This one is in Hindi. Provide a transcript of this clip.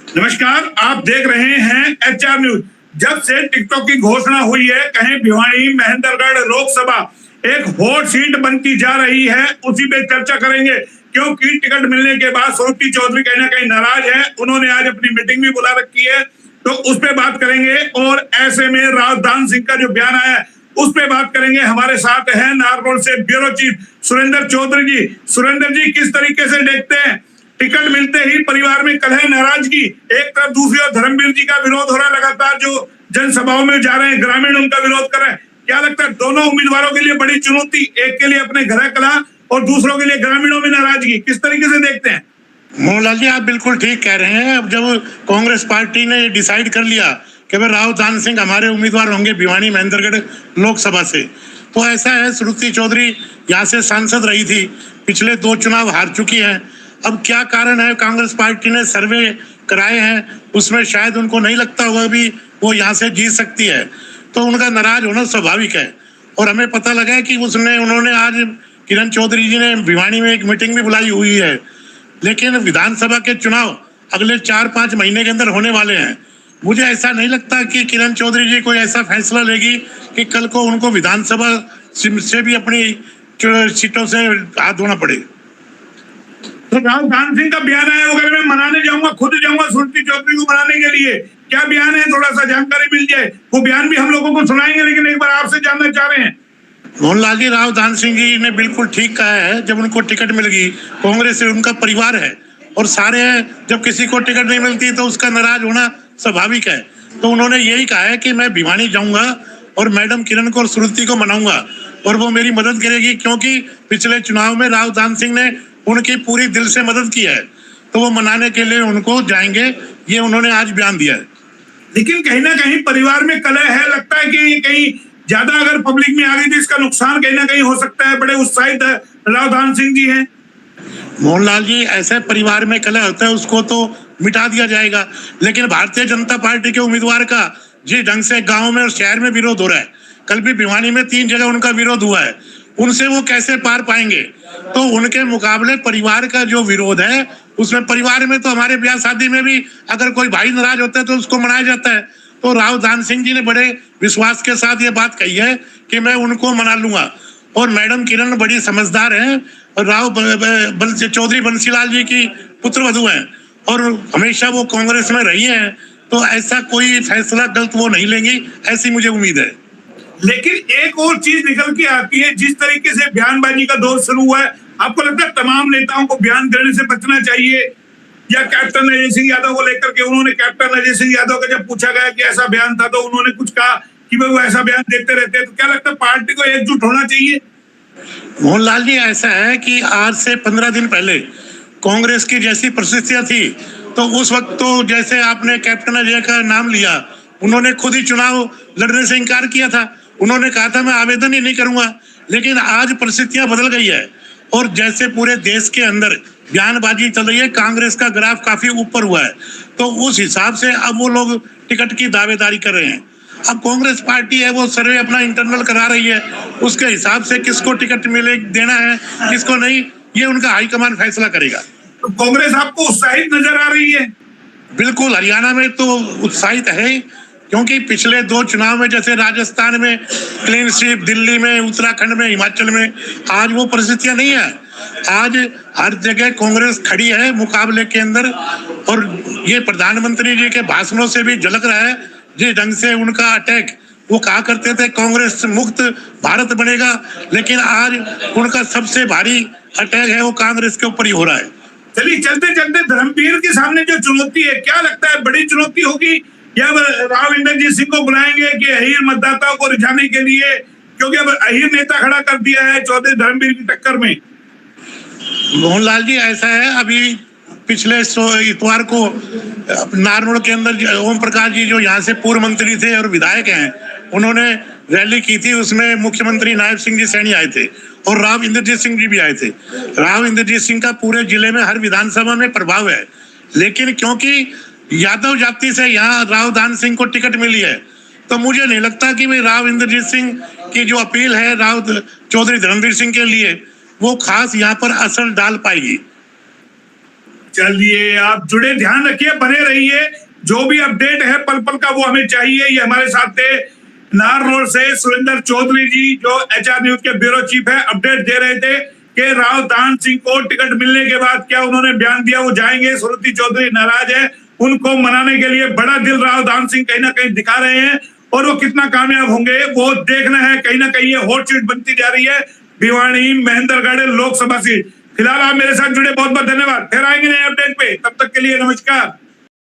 नमस्कार, आप देख रहे हैं एचआर न्यूज। जब से टिकटॉक की घोषणा हुई है, कहीं भिवानी महेंद्रगढ़ लोकसभा एक हॉट सीट बनती जा रही है, उसी पे चर्चा करेंगे। क्योंकि टिकट मिलने के बाद सुरुचि चौधरी कहीं ना कहीं नाराज है। उन्होंने आज अपनी मीटिंग भी बुला रखी है, तो उस पर बात करेंगे। और ऐसे में राजदान सिंह का जो बयान आया है उस पर बात करेंगे। हमारे साथ है नारनौल से ब्यूरो चीफ सुरेंद्र चौधरी जी। सुरेंद्र जी, किस तरीके से देखते हैं टिकट मिलते ही परिवार में कलह, नाराजगी, एक तरफ दूसरी ओर धर्मवीर जी का विरोध हो रहा है, लगातार जो जनसभाओं में जा रहे हैं, ग्रामीण उनका विरोध कर रहे हैं। क्या लगता है दोनों उम्मीदवारों के लिए बड़ी चुनौती, एक के लिए अपने घर कलह और दूसरों के लिए ग्रामीणों में नाराजगी, किस तरीके से देखते हैं? मोहनलाल जी, आप बिल्कुल ठीक कह रहे हैं। अब जब कांग्रेस पार्टी ने डिसाइड कर लिया कि भाई रावदान सिंह हमारे उम्मीदवार होंगे भिवानी महेंद्रगढ़ लोकसभा से, तो ऐसा है, सुरुचि चौधरी यहाँ से सांसद रही थी, पिछले 2 चुनाव हार चुकी हैं। अब क्या कारण है, कांग्रेस पार्टी ने सर्वे कराए हैं, उसमें शायद उनको नहीं लगता होगा भी वो यहाँ से जीत सकती है, तो उनका नाराज होना स्वाभाविक है। और हमें पता लगा है कि उन्होंने आज किरण चौधरी जी ने भिवानी में एक मीटिंग भी बुलाई हुई है। लेकिन विधानसभा के चुनाव अगले 4-5 महीने के अंदर होने वाले हैं। मुझे ऐसा नहीं लगता कि किरण चौधरी जी कोई ऐसा फैसला लेगी कि कल को उनको विधानसभा से भी अपनी सीटों से हाथ धोना पड़े। तो राजदान सिंह का बयान है, अगर मैं मनाने जाऊंगा, खुद जाऊंगा सुरुचि चौधरी को मनाने के लिए, क्या बयान है, थोड़ा सा जानकारी मिल जाए। वो बयान भी हम लोगों को सुनाएंगे, लेकिन एक बार आपसे जानना चाह रहे हैं। मोहनलाल जी, रावदान सिंह जी ने बिल्कुल ठीक कहा है। जब उनको टिकट मिल गई, कांग्रेस से उनका परिवार है और सारे हैं, जब किसी को टिकट नहीं मिलती तो उसका नाराज होना स्वाभाविक है। तो उन्होंने यही कहा है कि मैं भिवानी जाऊंगा और मैडम किरण को और सुरुचि को मनाऊंगा और वो मेरी मदद करेगी, क्योंकि पिछले चुनाव में रावदान सिंह ने उनकी पूरी दिल से मदद की है, तो वो मनाने के लिए उनको जाएंगे, ये उन्होंने आज बयान दिया है। लेकिन कहीं ना कहीं परिवार में कलह है, लगता है कि कहीं ज्यादा अगर पब्लिक में आ गई तो इसका नुकसान कहीं ना कहीं हो सकता है। बड़े उत्साहित रावदान सिंह जी हैं। मोहनलाल जी, ऐसे परिवार में कलह होता है उसको तो मिटा दिया जाएगा, लेकिन भारतीय जनता पार्टी के उम्मीदवार का जिस ढंग से गांव में और शहर में विरोध हो रहा है, कल भी भिवानी में 3 जगह उनका विरोध हुआ है, उनसे वो कैसे पार पाएंगे? तो उनके मुकाबले परिवार का जो विरोध है, उसमें परिवार में तो हमारे ब्याह शादी में भी अगर कोई भाई नाराज होता है तो उसको मनाया जाता है। तो रावदान सिंह जी ने बड़े विश्वास के साथ ये बात कही है कि मैं उनको मना लूंगा। और मैडम किरण बड़ी समझदार हैं और चौधरी बंसीलाल जी की पुत्रवधू हैं और हमेशा वो कांग्रेस में रही हैं, तो ऐसा कोई फैसला गलत वो नहीं लेंगी, ऐसी मुझे उम्मीद है। लेकिन एक और चीज निकल के आती है, जिस तरीके से बयानबाजी का दौर शुरू हुआ है, आपको लगता है तमाम नेताओं को बयान देने से बचना चाहिए? या कैप्टन अजय सिंह यादव को लेकर के उन्होंने, कैप्टन अजय सिंह यादव का जब पूछा गया कि ऐसा बयान था तो उन्होंने कुछ कहा कि भाई वो ऐसा बयान देते रहते हैं, तो क्या लगता है पार्टी को एकजुट होना चाहिए? मोहनलाल जी, ऐसा है कि आज से 15 दिन पहले कांग्रेस की जैसी परिस्थितियां थी, तो उस वक्त तो जैसे आपने कैप्टन अजय का नाम लिया, उन्होंने खुद ही चुनाव लड़ने से इनकार किया था। उन्होंने कहा था मैं आवेदन ही नहीं करूंगा। लेकिन आज परिस्थितियां बदल गई है और जैसे पूरे देश के अंदर बयानबाजी चल रही है, कांग्रेस का ग्राफ काफी ऊपर हुआ है, तो उस हिसाब से अब वो लोग टिकट की दावेदारी कर रहे हैं। अब कांग्रेस पार्टी है, वो सर्वे अपना इंटरनल करा रही है, उसके हिसाब से किसको टिकट मिले देना है, किसको नहीं, ये उनका हाईकमान फैसला करेगा। तो कांग्रेस आपको उत्साहित नजर आ रही है? बिल्कुल, हरियाणा में तो उत्साहित है, क्योंकि पिछले 2 चुनाव में जैसे राजस्थान में क्लीन स्वीप, दिल्ली में, उत्तराखंड में, हिमाचल में, आज वो परिस्थितियां नहीं है। आज हर जगह कांग्रेस खड़ी है मुकाबले के अंदर। और ये प्रधानमंत्री जी के भाषणों से भी झलक रहा है, जिस ढंग से उनका अटैक, वो कहा करते थे कांग्रेस मुक्त भारत बनेगा, लेकिन आज उनका सबसे भारी अटैक है वो कांग्रेस के ऊपर ही हो रहा है। चलिए, चलते चलते धर्मवीर के सामने जो चुनौती है, क्या लगता है बड़ी चुनौती होगी, या राव इंद्रजीत सिंह को बुलाएंगे कि अहीर मतदाताओं को रिझाने के लिए? क्योंकि अब अहीर नेता खड़ा कर दिया है चौधरी धर्मवीर की टक्कर में। मोहनलाल जी, ऐसा है, अभी पिछले इतवार को नारनौल के अंदर ओम प्रकाश जी, जो यहाँ से पूर्व मंत्री थे और विधायक हैं, उन्होंने रैली की थी। उसमें मुख्यमंत्री नायब सिंह जी सैनी आए थे और राव इंद्रजीत सिंह जी भी आए थे। राव इंद्रजीत सिंह का पूरे जिले में हर विधानसभा में प्रभाव है, लेकिन क्योंकि यादव जाति से यहाँ रावदान सिंह को टिकट मिली है, तो मुझे नहीं लगता कि भाई राव इंद्रजीत सिंह की जो अपील है राव चौधरी धर्मवीर सिंह के लिए, वो खास यहाँ पर असर डाल पाएगी। चलिए आप जुड़े, ध्यान रखिए, बने रहिए, जो भी अपडेट है पल पल का वो हमें चाहिए। ये हमारे साथ थे नार रोड से सुरेंद्र चौधरी जी, जो एचआर न्यूज के ब्यूरो चीफ है, अपडेट दे रहे थे कि राव दान सिंह को टिकट मिलने के बाद क्या उन्होंने बयान दिया, वो जाएंगे। सुरुचि चौधरी नाराज है, उनको मनाने के लिए बड़ा दिल राव दान सिंह कहीं ना कहीं दिखा रहे हैं, और वो कितना कामयाब होंगे वो देखना है। कहीं ना कहीं ये हॉट सीट बनती जा रही है, भिवानी महेंद्रगढ़ लोकसभा सीट। फिलहाल आप मेरे साथ जुड़े, बहुत बहुत धन्यवाद। फिर आएंगे नए अपडेट पे, तब तक के लिए नमस्कार।